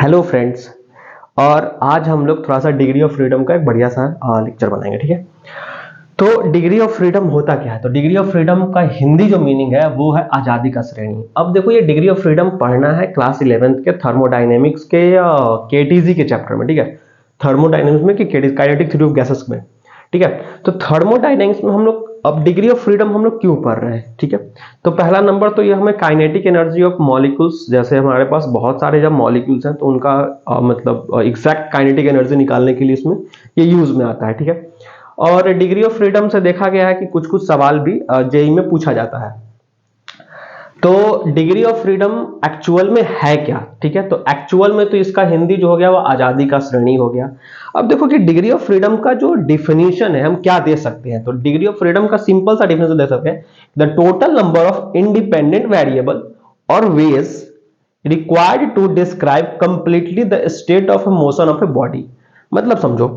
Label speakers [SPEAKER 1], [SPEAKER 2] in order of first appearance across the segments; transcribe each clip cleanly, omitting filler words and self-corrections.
[SPEAKER 1] Hello friends. और आज हम लोग थोड़ा सा डिग्री ऑफ फ्रीडम का एक बढ़िया सा लेक्चर बनाएंगे। ठीक है, तो डिग्री ऑफ फ्रीडम होता क्या है? तो डिग्री ऑफ फ्रीडम का हिंदी जो मीनिंग है वो है आजादी का श्रेणी। अब देखो, ये डिग्री ऑफ फ्रीडम पढ़ना है क्लास 11th के थर्मोडायनेमिक्स के केटीजी के चैप्टर में। ठीक है, थर्मोडायनेमिक्स में कि काइनेटिक थ्योरी ऑफ गैसेस में। ठीक है, तो थर्मोडायनेमिक्स में हम लोग अब डिग्री ऑफ फ्रीडम हम लोग क्यों पढ़ रहे हैं? ठीक है, तो पहला नंबर तो ये हमें काइनेटिक एनर्जी ऑफ मॉलिक्यूल्स, जैसे हमारे पास बहुत सारे जब मॉलिक्यूल्स हैं तो उनका मतलब एग्जैक्ट काइनेटिक एनर्जी निकालने के लिए इसमें ये यूज में आता है। ठीक है, और डिग्री ऑफ फ्रीडम से देखा गया है कि कुछ कुछ सवाल भी जेई में पूछा जाता है। तो डिग्री ऑफ फ्रीडम एक्चुअल में है क्या? ठीक है, तो एक्चुअल में तो इसका हिंदी जो हो गया वो आजादी का श्रेणी हो गया। अब देखो कि डिग्री ऑफ फ्रीडम का जो डिफिनीशन है हम क्या दे सकते हैं, तो डिग्री ऑफ फ्रीडम का सिंपल सा डिफिनेशन दे सकते हैं, the total number of independent variable और ways required to describe completely the state of motion of a body. मतलब समझो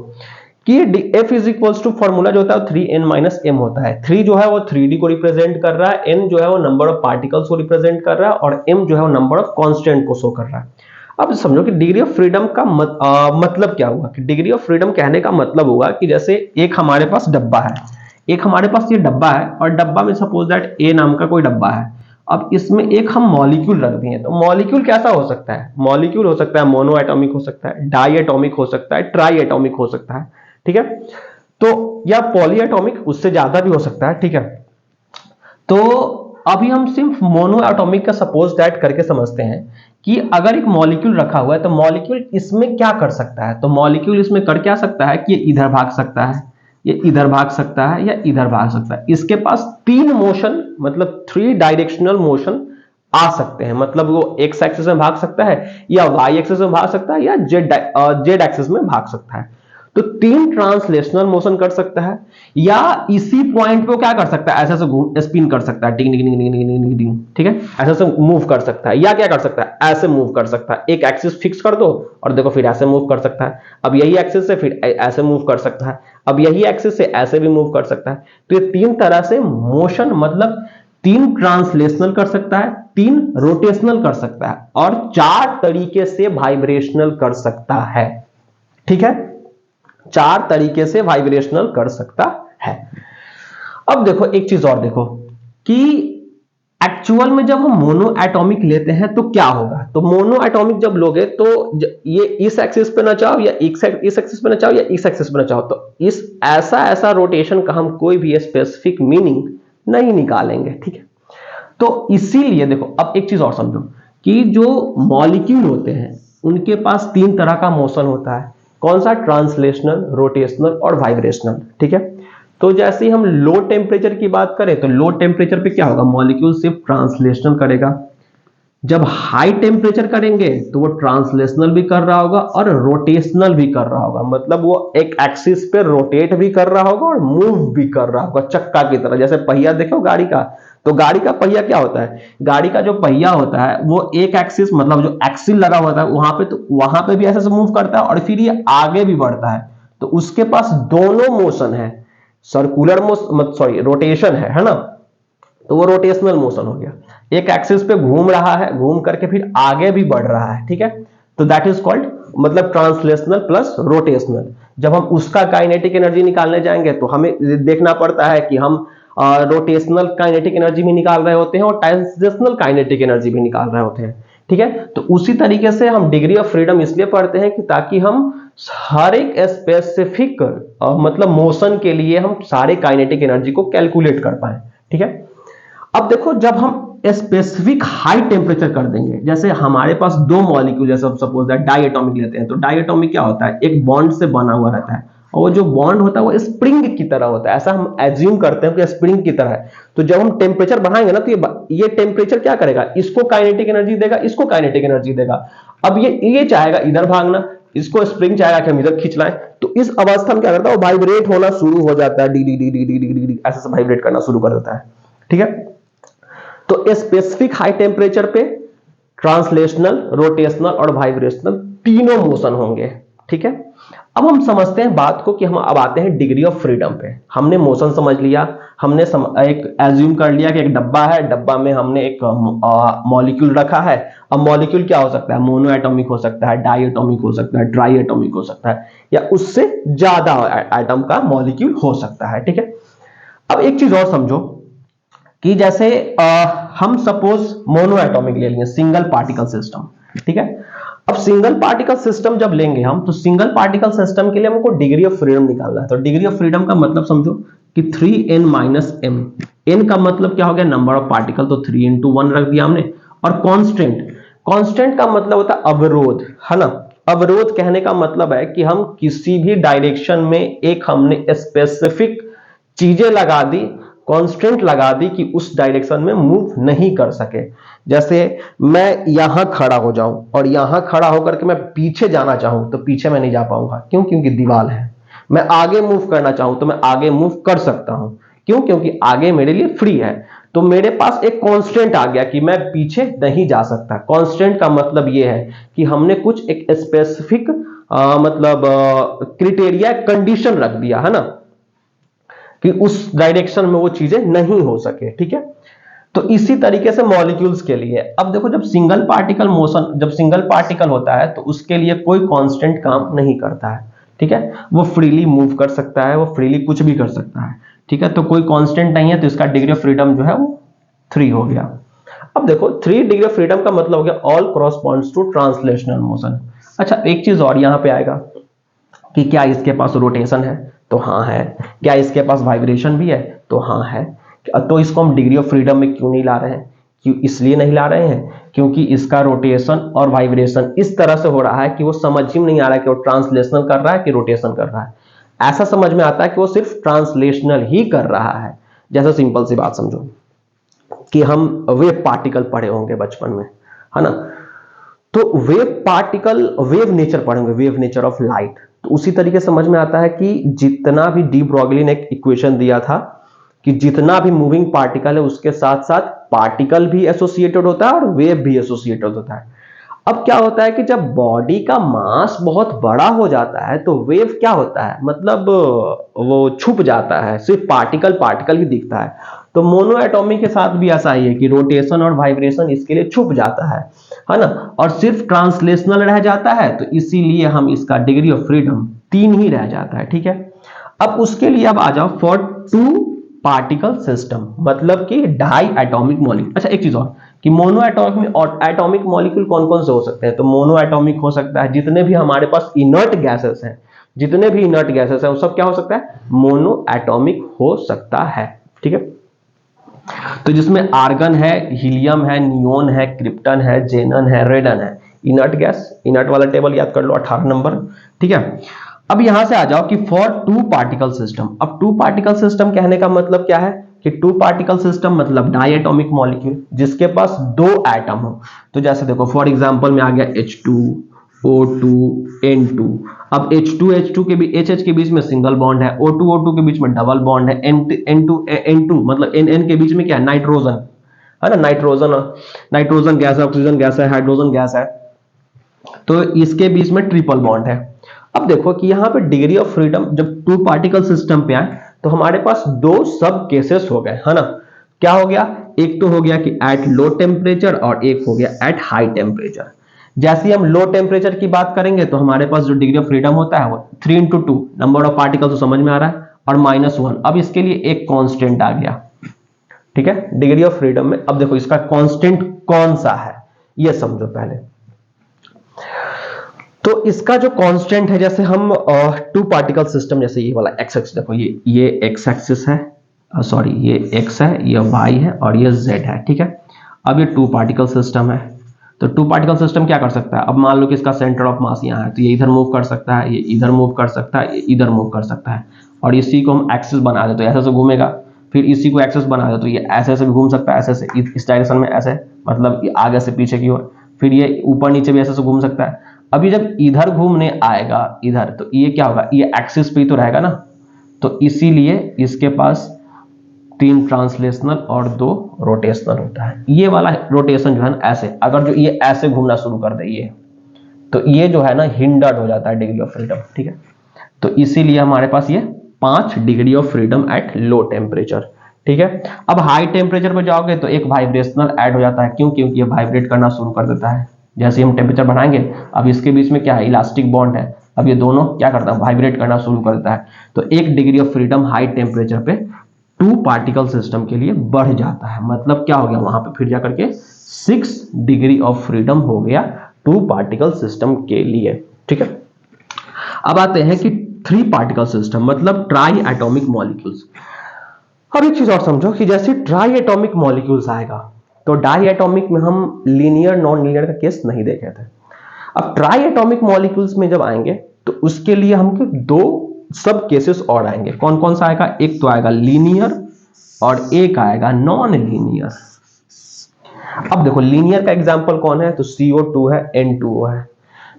[SPEAKER 1] कि F is equals to formula जो होता है 3n माइनस एम होता है। 3 जो है वो 3D को रिप्रेजेंट कर रहा है, n जो है वो नंबर ऑफ पार्टिकल्स को रिप्रेजेंट कर रहा है, और m जो है वो नंबर ऑफ कांस्टेंट को शो कर रहा है। अब समझो कि डिग्री ऑफ फ्रीडम का मतलब क्या हुआ कि डिग्री ऑफ फ्रीडम कहने का मतलब होगा कि जैसे एक हमारे पास डब्बा है, एक हमारे पास ये डब्बा है, और डब्बा में सपोज दैट ए नाम का कोई डब्बा है। अब इसमें एक हम मॉलिक्यूल रख दिए, तो मॉलिक्यूल कैसा हो सकता है? मॉलिक्यूल हो सकता है मोनो एटॉमिक, हो सकता है डाई एटॉमिक, हो सकता है ट्राई एटॉमिक हो सकता है। ठीक है, तो या पॉली एटॉमिक, उससे ज्यादा भी हो सकता है। ठीक है, तो अभी हम सिर्फ मोनो एटॉमिक का सपोज दैट करके समझते हैं कि अगर एक मॉलिक्यूल रखा हुआ है तो मॉलिक्यूल इसमें क्या कर सकता है। तो मॉलिक्यूल इसमें कर क्या सकता है कि ये इधर भाग सकता है, ये इधर भाग सकता है, या इधर भाग सकता है। इसके पास तीन मोशन, मतलब 3 डायरेक्शनल मोशन आ सकते हैं। मतलब वो एक्स एक्सिस में भाग सकता है, या वाई एक्सिस में भाग सकता है, या जेड एक्सिस में भाग सकता है। तो 3 ट्रांसलेशनल मोशन कर सकता है, या इसी पॉइंट पे क्या कर सकता है, ऐसे ऐसे स्पिन कर सकता है, टिंग टिंग टिंग टिंग टिंग टिंग। ठीक है, ऐसे ऐसे मूव कर सकता है, या क्या कर सकता है, ऐसे मूव कर सकता है। एक एक्सिस फिक्स कर दो और देखो फिर ऐसे मूव कर सकता है। अब यही एक्सिस से फिर ऐसे मूव कर सकता है, अब यही एक्सिस से ऐसे भी मूव कर सकता है। तो ये 3 तरह से मोशन, मतलब 3 ट्रांसलेशनल कर सकता है, 3 रोटेशनल कर सकता है, और 4 तरीके से वाइब्रेशनल कर सकता है। ठीक है, 4 तरीके से वाइब्रेशनल कर सकता है। अब देखो एक चीज और देखो कि एक्चुअल में जब हम मोनो एटॉमिक लेते हैं तो क्या होगा। तो मोनो एटॉमिक जब लोगे तो ये इस एक्सिस पे ना चाहो, या इस एक्सिस पे ना चाहो, या इस एक्सिस पे ना चाहो, तो इस ऐसा रोटेशन का हम कोई भी स्पेसिफिक मीनिंग नहीं निकालेंगे। ठीक है, तो इसीलिए देखो अब एक चीज और समझो कि जो मॉलिक्यूल होते हैं उनके पास 3 तरह का मोशन होता है। कौन सा? ट्रांसलेशनल, रोटेशनल और वाइब्रेशनल। ठीक है, तो जैसे ही हम लो टेम्परेचर की बात करें तो लो टेम्परेचर पे क्या होगा, मॉलिक्यूल सिर्फ ट्रांसलेशनल करेगा। जब हाई टेम्परेचर करेंगे तो वो ट्रांसलेशनल भी कर रहा होगा और रोटेशनल भी कर रहा होगा। मतलब वो एक एक्सिस पे रोटेट भी कर रहा होगा और मूव भी कर रहा होगा, चक्का की तरह। जैसे पहिया देखो गाड़ी का, तो गाड़ी का पहिया क्या होता है, गाड़ी का जो पहिया होता है वो एक एक्सिस, मतलब जो एक्सिल लगा होता है वहां पे, तो वहां पे भी ऐसे मूव करता है और फिर ये आगे भी बढ़ता है। तो उसके पास दोनों मोशन है, सर्कुलर मोशन, सॉरी रोटेशन है ना, तो वो रोटेशनल मोशन हो गया। एक एक्सिस पे घूम रहा है, घूम करके फिर आगे भी बढ़ रहा है। ठीक है, तो दैट इज कॉल्ड मतलब ट्रांसलेशनल प्लस रोटेशनल। जब हम उसका काइनेटिक एनर्जी निकालने जाएंगे तो हमें देखना पड़ता है कि हम रोटेशनल काइनेटिक एनर्जी भी निकाल रहे होते हैं और ट्रांसलेशनल काइनेटिक एनर्जी भी निकाल रहे होते हैं। ठीक है, तो उसी तरीके से हम डिग्री ऑफ फ्रीडम इसलिए पढ़ते हैं कि ताकि हम हर एक स्पेसिफिक मतलब मोशन के लिए हम सारे काइनेटिक एनर्जी को कैलकुलेट कर पाए। ठीक है, अब देखो जब हम स्पेसिफिक हाई टेम्परेचर कर देंगे, जैसे हमारे पास 2 मॉलिक्यूल, जैसे सपोज दैट डाई एटॉमिक लेते हैं, तो डाई एटॉमिक क्या होता है, एक बॉन्ड से बना हुआ रहता है, और वो जो बॉन्ड होता है वो स्प्रिंग की तरह होता है। ऐसा हम एज्यूम करते हैं कि स्प्रिंग की तरह है। तो जब हम टेम्परेचर बढ़ाएंगे ना तो ये टेम्परेचर क्या करेगा, इसको काइनेटिक एनर्जी देगा, इसको काइनेटिक एनर्जी देगा। अब ये चाहेगा इधर भागना, इसको स्प्रिंग चाहेगा कि हम इधर खींच लाएं। तो इस अवस्था में क्या करता है, वो वाइब्रेट होना शुरू हो जाता है, D D D D D D D ऐसे वाइब्रेट करना शुरू कर देता है। ठीक है, तो स्पेसिफिक हाई टेम्परेचर पे ट्रांसलेशनल, रोटेशनल और वाइब्रेशनल तीनों मोशन होंगे। ठीक है, अब हम समझते हैं बात को कि हम अब आते हैं डिग्री ऑफ फ्रीडम पे। हमने मोशन समझ लिया, हमने एक एज्यूम कर लिया कि एक डब्बा है, डब्बा में हमने एक मॉलिक्यूल रखा है। अब मॉलिक्यूल क्या हो सकता है, मोनो एटॉमिक हो सकता है, डाई एटॉमिक हो सकता है, ट्राई एटॉमिक हो सकता है, या उससे ज्यादा एटम का मॉलिक्यूल हो सकता है। ठीक है, अब एक चीज और समझो कि जैसे हम सपोज मोनो एटॉमिक ले लेंगे, सिंगल पार्टिकल सिस्टम। ठीक है, अब सिंगल पार्टिकल सिस्टम जब लेंगे हम, तो सिंगल पार्टिकल सिस्टम के लिए हमको डिग्री ऑफ फ्रीडम निकालना है। तो डिग्री ऑफ फ्रीडम का मतलब समझो कि 3n माइनस m। n का मतलब क्या हो गया, नंबर ऑफ पार्टिकल, तो 3 इंटू 1 रख दिया हमने। और कांस्टेंट, कांस्टेंट का मतलब होता है अवरोध, है ना। अवरोध कहने का मतलब है कि हम किसी भी डायरेक्शन में एक हमने स्पेसिफिक चीजें लगा दी, कांस्टेंट लगा दी कि उस डायरेक्शन में मूव नहीं कर सके। जैसे मैं यहां खड़ा हो जाऊं और यहां खड़ा होकर के मैं पीछे जाना चाहूं तो पीछे मैं नहीं जा पाऊंगा, क्यों, क्योंकि दीवार है। मैं आगे मूव करना चाहूं तो मैं आगे मूव कर सकता हूं, क्यों, क्योंकि आगे मेरे लिए फ्री है। तो मेरे पास एक कांस्टेंट आ गया कि मैं पीछे नहीं जा सकता। कांस्टेंट का मतलब यह है कि हमने कुछ एक स्पेसिफिक मतलब क्रिटेरिया, कंडीशन रख दिया, है ना, कि उस डायरेक्शन में वो चीजें नहीं हो सके। ठीक है, तो इसी तरीके से मॉलिक्यूल्स के लिए अब देखो, जब सिंगल पार्टिकल मोशन, जब सिंगल पार्टिकल होता है तो उसके लिए कोई कांस्टेंट काम नहीं करता है। ठीक है, वो फ्रीली मूव कर सकता है, वो फ्रीली कुछ भी कर सकता है। ठीक है, तो कोई कांस्टेंट नहीं है, तो इसका डिग्री ऑफ फ्रीडम जो है वो 3 हो गया। अब देखो 3 डिग्री ऑफ फ्रीडम का मतलब हो गया all corresponds to translational motion. अच्छा, एक चीज और यहां पे आएगा कि क्या इसके पास रोटेशन है, तो हाँ है। क्या इसके पास वाइब्रेशन भी है, तो हाँ है। तो इसको हम डिग्री ऑफ फ्रीडम में क्यों नहीं ला रहे हैं, क्यों, इसलिए नहीं ला रहे हैं क्योंकि इसका रोटेशन और वाइब्रेशन इस तरह से हो रहा है कि वो समझ ही नहीं आ रहा है कि वो ट्रांसलेशनल कर रहा है कि रोटेशन कर रहा है। ऐसा समझ में आता है कि वो सिर्फ ट्रांसलेशनल ही कर रहा है। जैसा सिंपल सी बात समझो कि हम वेव पार्टिकल पढ़े होंगे बचपन में, है ना। तो वेव पार्टिकल, वेव नेचर पढ़ेंगे, वेव नेचर ऑफ लाइट। तो उसी तरीके समझ में आता है कि जितना भी डी ब्रॉगली ने एक इक्वेशन दिया था कि जितना भी मूविंग पार्टिकल है उसके साथ साथ पार्टिकल भी एसोसिएटेड होता है और वेव भी एसोसिएटेड होता है। अब क्या होता है कि जब बॉडी का मास बहुत बड़ा हो जाता है तो वेव क्या होता है, मतलब वो छुप जाता है, सिर्फ पार्टिकल पार्टिकल ही दिखता है। तो मोनो एटॉमिक के साथ भी ऐसा ही है कि रोटेशन और वाइब्रेशन इसके लिए छुप जाता है ना, और सिर्फ ट्रांसलेशनल रह जाता है। तो इसीलिए हम इसका डिग्री ऑफ फ्रीडम 3 ही रह जाता है। ठीक है, अब उसके लिए अब आ जाओ फॉर 2 पार्टिकल सिस्टम, मतलब कि डाई एटॉमिक मॉलिक्यूल। अच्छा, एक चीज और कि मोनो एटॉमिक मॉलिक्यूल कौन कौन से हो सकते हैं, तो मोनो एटॉमिक हो सकता है जितने भी हमारे पास इनर्ट गैसेस हैं, जितने भी इनर्ट गैसेस हैं वो सब क्या हो सकता है, मोनो एटॉमिक हो सकता है। ठीक है, तो जिसमें आर्गन है, हीलियम है, नियोन है, क्रिप्टन है, जेनन है, रेडन है। इनर्ट गैस, इनर्ट वाला टेबल याद कर लो, 18 नंबर। ठीक है, अब यहां से आ जाओ कि फॉर 2 पार्टिकल सिस्टम। अब 2 पार्टिकल सिस्टम कहने का मतलब क्या है कि 2 पार्टिकल सिस्टम मतलब डाई एटॉमिक मॉलिक्यूल जिसके पास 2 एटम हो। तो जैसे देखो फॉर एग्जांपल में आ गया H2O2 N2। अब H2 के बीच, HH के बीच में सिंगल बॉन्ड है, O2 के बीच में डबल बॉन्ड है, N2 मतलब NN के बीच में क्या है, नाइट्रोजन, है ना। नाइट्रोजन गैस है, ऑक्सीजन गैस है, हाइड्रोजन गैस है, तो इसके बीच में ट्रिपल बॉन्ड है। अब देखो कि यहां पे डिग्री ऑफ फ्रीडम जब 2 पार्टिकल सिस्टम पे आए तो हमारे पास 2 सब केसेस हो गए, है ना। क्या हो गया, एक तो हो गया कि एट लो टेम्परेचर और एक हो गया एट हाई टेम्परेचर। जैसे हम लो टेम्परेचर की बात करेंगे तो हमारे पास जो डिग्री ऑफ फ्रीडम होता है वो 3 इंटू 2, नंबर ऑफ पार्टिकल तो समझ में आ रहा है, और -1। अब इसके लिए एक कांस्टेंट आ गया। ठीक है, डिग्री ऑफ फ्रीडम में अब देखो इसका कांस्टेंट कौन सा है ये समझो पहले। तो इसका जो कांस्टेंट है, जैसे हम 2 पार्टिकल सिस्टम, जैसे ये वाला एक्स एक्सिस देखो, ये एक्स एक्सिस है, सॉरी ये एक्स है, ये वाई है और ये जेड है। ठीक है, अब ये 2 पार्टिकल सिस्टम है। तो 2 पार्टिकल सिस्टम क्या कर सकता है, अब मान लो कि इसका सेंटर ऑफ मास यहाँ है, तो ये इधर मूव कर सकता है, ये इधर मूव कर सकता है, ये इधर मूव कर सकता है, और इसी को हम एक्सिस बना दे तो ऐसे से घूमेगा। फिर इसी को एक्सिस बना दे तो ये ऐसे से भी घूम सकता है, ऐसे से इस डायरेक्शन में, ऐसे मतलब आगे से पीछे की ओर। फिर ये ऊपर नीचे भी ऐसे से घूम सकता है। अभी जब इधर घूमने आएगा इधर, तो ये क्या होगा, ये एक्सिस पे ही तो रहेगा ना। तो इसीलिए इसके पास 3 ट्रांसलेशनल और 2 रोटेशनल होता है। ये वाला रोटेशन जो है ना, ऐसे अगर जो ये ऐसे घूमना शुरू कर दे ये, तो ये जो है ना हिंडर्ड हो जाता है डिग्री ऑफ फ्रीडम। ठीक है, तो इसीलिए हमारे पास ये 5 degree of freedom at low temperature. ठीक है, अब हाई टेम्परेचर पे जाओगे तो एक वाइब्रेशनल ऐड हो जाता है। क्यों? क्योंकि ये वाइब्रेट करना शुरू कर देता है। जैसे हम टेम्परेचर बढ़ाएंगे, अब इसके बीच में क्या है, इलास्टिक बॉन्ड है, अब ये दोनों क्या करता है, वाइब्रेट करना शुरू कर देता है। तो 1 degree of freedom high temperature पे 2 पार्टिकल सिस्टम के लिए बढ़ जाता है। मतलब क्या हो गया, वहां पे फिर जाकर के 6 डिग्री ऑफ फ्रीडम हो गया 2 पार्टिकल सिस्टम के लिए। ठीक है, अब आते हैं कि 3 पार्टिकल सिस्टम, मतलब ट्राई एटॉमिक मॉलिक्यूल्स। अब एक चीज और समझो कि जैसे ट्राई एटॉमिक मॉलिक्यूल्स आएगा, तो डाई एटॉमिक में हम लीनियर नॉन लीनियर का केस नहीं देखे थे। अब ट्राई एटॉमिक मॉलिक्यूल्स में जब आएंगे तो उसके लिए हमको 2 सब केसेस और आएंगे। कौन कौन सा आएगा? एक तो आएगा लीनियर और एक आएगा नॉन लीनियर। अब देखो लीनियर का एग्जांपल कौन है, तो CO2 है, N2O है।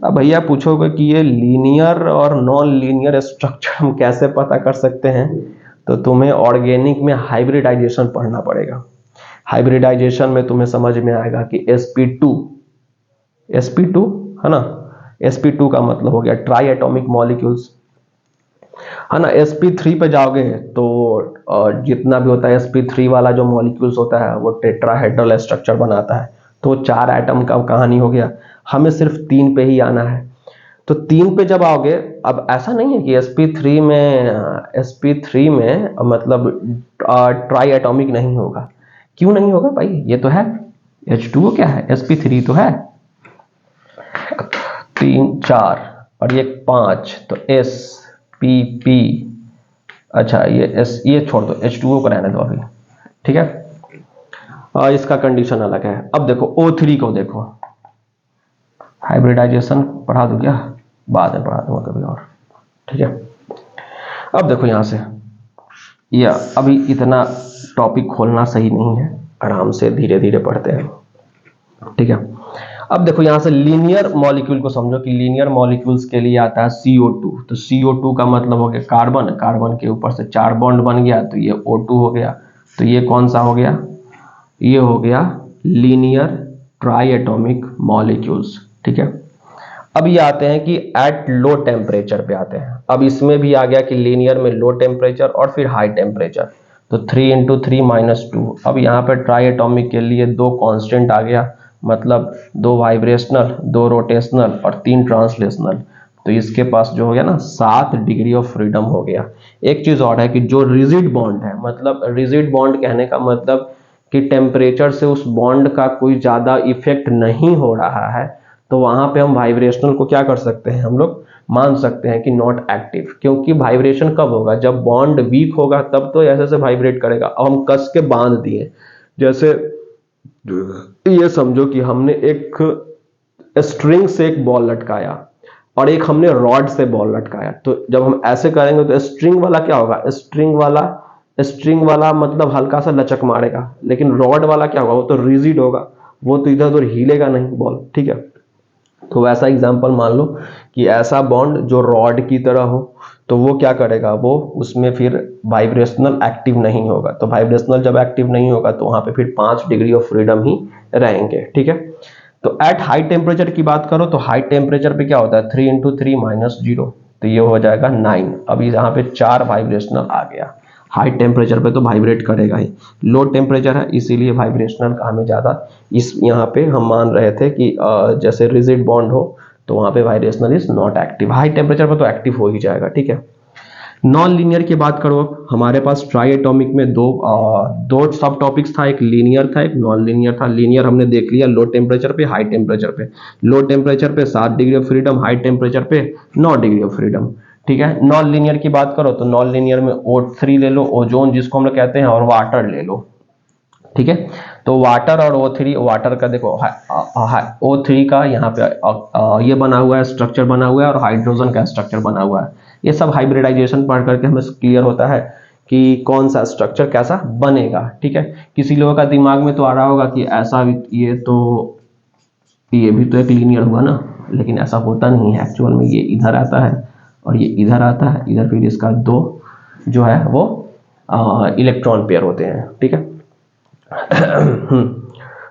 [SPEAKER 1] अब भैया पूछोगे कि ये लीनियर और नॉन लीनियर स्ट्रक्चर हम कैसे पता कर सकते हैं, तो तुम्हें ऑर्गेनिक में हाइब्रिडाइजेशन पढ़ना पड़ेगा। हाइब्रिडाइजेशन में तुम्हें समझ में आएगा कि sp2 है ना, sp2 का मतलब हो गया ट्राई एटॉमिक मॉलिक्यूल्स, है ना। sp3 पे जाओगे तो जितना भी होता है sp3 वाला जो मॉलिक्यूल्स होता है वो टेट्राहेड्रल स्ट्रक्चर बनाता है। तो 4 एटम का कहानी हो गया, हमें सिर्फ 3 पे ही आना है। तो 3 पे जब आओगे, अब ऐसा नहीं है कि sp3 में मतलब ट्राई एटॉमिक नहीं होगा। क्यों नहीं होगा भाई, ये तो है H2O, क्या है, sp3 तो है, 3 4 और ये 5, तो spp, अच्छा ये छोड़ दो, H2O को रहने दो अभी। ठीक है, इसका कंडीशन अलग है। अब देखो O3 को देखो, हाइब्रिडाइजेशन पढ़ा दूं क्या, बाद में पढ़ा दूंगा कभी और। ठीक है, अब देखो यहां से, या अभी इतना टॉपिक खोलना सही नहीं है, आराम से धीरे धीरे पढ़ते हैं। ठीक है, अब देखो यहां से लीनियर मॉलिक्यूल को समझो कि लीनियर मॉलिक्यूल्स के लिए आता है CO2। तो CO2 का मतलब हो गया कार्बन, कार्बन के ऊपर से 4 बॉन्ड बन गया, तो ये O2 हो गया। तो ये कौन सा हो गया, ये हो गया लीनियर ट्राई एटॉमिक मॉलिक्यूल्स। ठीक है, अब ये आते हैं कि एट लो टेम्परेचर पे आते हैं। अब इसमें भी आ गया कि लीनियर में लो टेम्परेचर और फिर हाई टेम्परेचर, तो 3 × 3 - 2। अब यहाँ पे ट्राई एटॉमिक के लिए 2 कांस्टेंट आ गया, मतलब 2 वाइब्रेशनल, 2 रोटेशनल और 3 ट्रांसलेशनल। तो इसके पास जो हो गया ना 7 डिग्री ऑफ फ्रीडम हो गया। एक चीज और है कि जो रिजिड बॉन्ड है, मतलब रिजिड बॉन्ड कहने का मतलब कि टेम्परेचर से उस बॉन्ड का कोई ज्यादा इफेक्ट नहीं हो रहा है, तो वहां पे हम वाइब्रेशनल को क्या कर सकते हैं, हम लोग मान सकते हैं कि नॉट एक्टिव। क्योंकि वाइब्रेशन कब होगा, जब बॉन्ड वीक होगा तब तो ऐसे से वाइब्रेट करेगा। अब हम कस के बांध दिए, जैसे ये समझो कि हमने एक स्ट्रिंग से एक बॉल लटकाया और एक हमने रॉड से बॉल लटकाया। तो जब हम ऐसे करेंगे तो स्ट्रिंग वाला क्या होगा, स्ट्रिंग वाला मतलब हल्का सा लचक मारेगा, लेकिन रॉड वाला क्या होगा, वो तो रिजिड होगा, वो तो इधर उधर हिलेगा नहीं बॉल। ठीक है, तो वैसा एग्जांपल मान लो कि ऐसा बॉन्ड जो रॉड की तरह हो, तो वो क्या करेगा, वो उसमें फिर वाइब्रेशनल एक्टिव नहीं होगा। तो वाइब्रेशनल जब एक्टिव नहीं होगा तो वहां पे फिर 5 डिग्री ऑफ फ्रीडम ही रहेंगे। ठीक है, तो एट हाई टेम्परेचर की बात करो तो हाई टेम्परेचर पे क्या होता है, 3 × 3 - 0, तो ये हो जाएगा 9। अभी यहाँ पे 4 वाइब्रेशनल आ गया। हाई टेम्परेचर पे तो वाइब्रेट करेगा ही, लो टेम्परेचर है इसीलिए वाइब्रेशनल का हमें ज्यादा, इस यहाँ पे हम मान रहे थे कि जैसे रिजिड बॉन्ड हो तो वहां पे vibrational is not active. High temperature पर तो एक्टिव हो ही जाएगा। ठीक है, नॉन लीनियर की बात करो, हमारे पास ट्राई एटॉमिक में दो सब टॉपिक्स था, एक लीनियर था एक नॉन लीनियर था। लीनियर हमने देख लिया लो टेम्परेचर पे, हाई टेम्परेचर पे। लो टेम्परेचर पे 7 degree of freedom, high temperature पे 9 डिग्री ऑफ फ्रीडम। ठीक है, नॉन लीनियर की बात करो तो नॉन लीनियर में O3 ले लो, ओजोन जिसको हम लोग कहते हैं, और वाटर ले लो। ठीक है, तो वाटर और O3, वाटर का देखो O3 का यहाँ पे ये बना हुआ है, स्ट्रक्चर बना हुआ है, और हाइड्रोजन का स्ट्रक्चर बना हुआ है। ये सब हाइब्रिडाइजेशन पढ़ करके हमें क्लियर होता है कि कौन सा स्ट्रक्चर कैसा बनेगा। ठीक है, किसी लोगों का दिमाग में तो आ रहा होगा कि ऐसा, ये भी तो एक लीनियर हुआ ना, लेकिन ऐसा होता नहीं है। एक्चुअल में ये इधर आता है और ये इधर आता है, इधर फिर इसका 2 जो है वो इलेक्ट्रॉन पेयर होते हैं। ठीक है,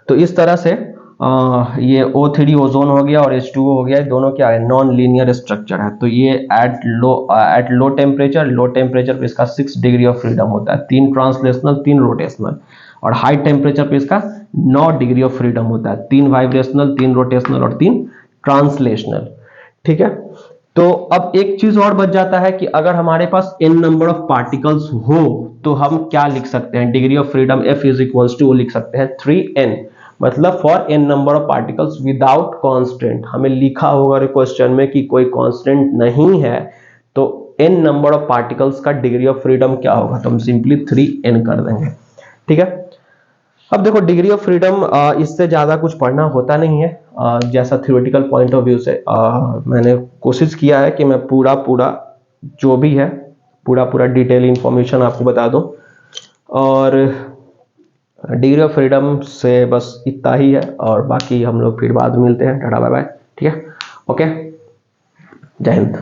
[SPEAKER 1] तो इस तरह से ये O3 ओजोन हो गया और H2O हो गया, दोनों क्या है, नॉन लीनियर स्ट्रक्चर है। तो ये एट लो टेम्परेचर पे इसका 6 डिग्री ऑफ फ्रीडम होता है, 3 ट्रांसलेशनल 3 रोटेशनल। और हाई टेम्परेचर पे इसका 9 डिग्री ऑफ फ्रीडम होता है, 3 वाइब्रेशनल 3 रोटेशनल और 3 ट्रांसलेशनल। ठीक है, तो अब एक चीज और बच जाता है कि अगर हमारे पास n नंबर ऑफ पार्टिकल्स हो तो हम क्या लिख सकते हैं, degree of freedom F is equals to लिख सकते हैं 3n, मतलब for n number of particles without constant. हमें लिखा होगा क्वेश्चन में कि कोई कांस्टेंट नहीं है, तो n नंबर ऑफ पार्टिकल्स का डिग्री ऑफ फ्रीडम क्या होगा, तो हम सिंपली 3n कर देंगे। ठीक है, अब देखो डिग्री ऑफ फ्रीडम इससे ज्यादा कुछ पढ़ना होता नहीं है, जैसा थ्योरेटिकल पॉइंट ऑफ व्यू से मैंने कोशिश किया है कि मैं पूरा जो भी है पूरा डिटेल इंफॉर्मेशन आपको बता दूं। और डिग्री ऑफ फ्रीडम से बस इतना ही है, और बाकी हम लोग फिर बाद में मिलते हैं। Tata bye bye. ठीक है, ओके, जय हिंद।